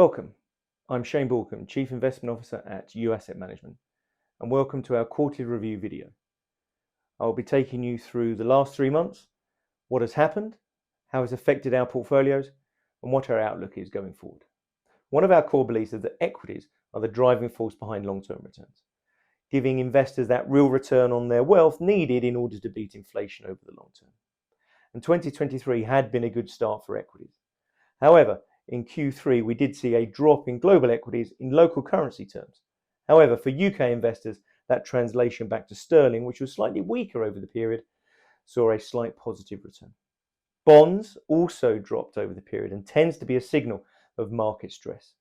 Welcome. I'm Shane Balkham, Chief Investment Officer at U Asset Management, and welcome to our quarterly review video. I'll be taking you through the last 3 months, what has happened, how it's affected our portfolios, and what our outlook is going forward. One of our core beliefs is that equities are the driving force behind long-term returns, giving investors that real return on their wealth needed in order to beat inflation over the long term. And 2023 had been a good start for equities. However, in Q3, we did see a drop in global equities in local currency terms. However, for UK investors, that translation back to sterling, which was slightly weaker over the period, saw a slight positive return. Bonds also dropped over the period and tends to be a signal of market stress.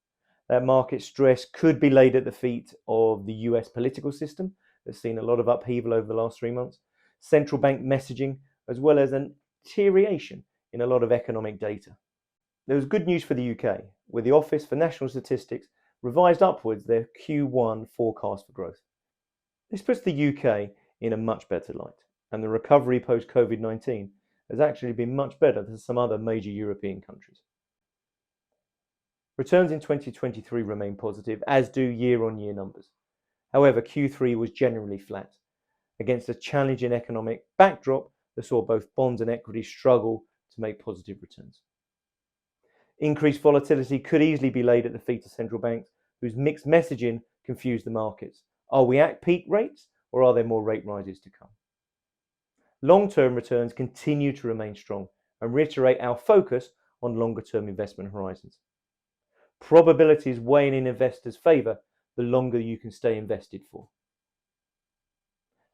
That market stress could be laid at the feet of the US political system that's seen a lot of upheaval over the last 3 months, central bank messaging, as well as a deterioration in a lot of economic data. There was good news for the UK, where the Office for National Statistics revised upwards their Q1 forecast for growth. This puts the UK in a much better light, and the recovery post-COVID-19 has actually been much better than some other major European countries. Returns in 2023 remain positive, as do year-on-year numbers. However, Q3 was generally flat, against a challenging economic backdrop that saw both bonds and equities struggle to make positive returns. Increased volatility could easily be laid at the feet of central banks, whose mixed messaging confused the markets. Are we at peak rates, or are there more rate rises to come? Long-term returns continue to remain strong and reiterate our focus on longer-term investment horizons. Probabilities weighing in investors' favour the longer you can stay invested for.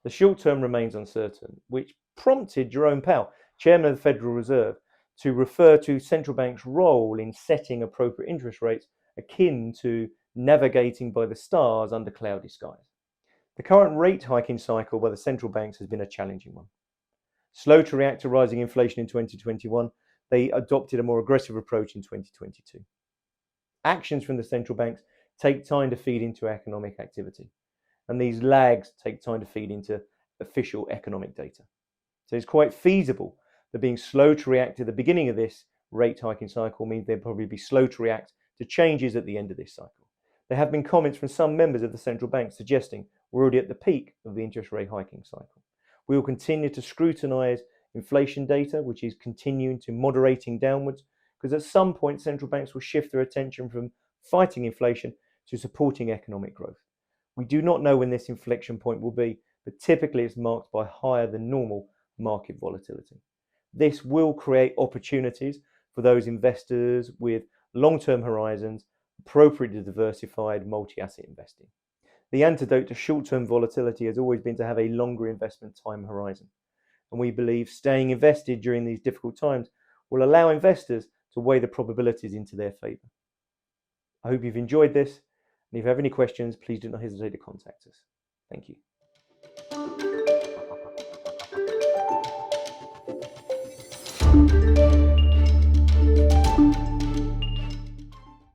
The short term remains uncertain, which prompted Jerome Powell, Chairman of the Federal Reserve, to refer to central banks' role in setting appropriate interest rates akin to navigating by the stars under cloudy skies. The current rate hiking cycle by the central banks has been a challenging one. Slow to react to rising inflation in 2021, they adopted a more aggressive approach in 2022. Actions from the central banks take time to feed into economic activity, and these lags take time to feed into official economic data. So it's quite feasible that being slow to react at the beginning of this rate hiking cycle means they'll probably be slow to react to changes at the end of this cycle. There have been comments from some members of the central bank suggesting we're already at the peak of the interest rate hiking cycle. We will continue to scrutinise inflation data, which is continuing to moderating downwards, because at some point central banks will shift their attention from fighting inflation to supporting economic growth. We do not know when this inflection point will be, but typically it's marked by higher than normal market volatility. This will create opportunities for those investors with long-term horizons, appropriately diversified multi-asset investing. The antidote to short-term volatility has always been to have a longer investment time horizon, and we believe staying invested during these difficult times will allow investors to weigh the probabilities into their favour. I hope you've enjoyed this, and if you have any questions, please do not hesitate to contact us. Thank you.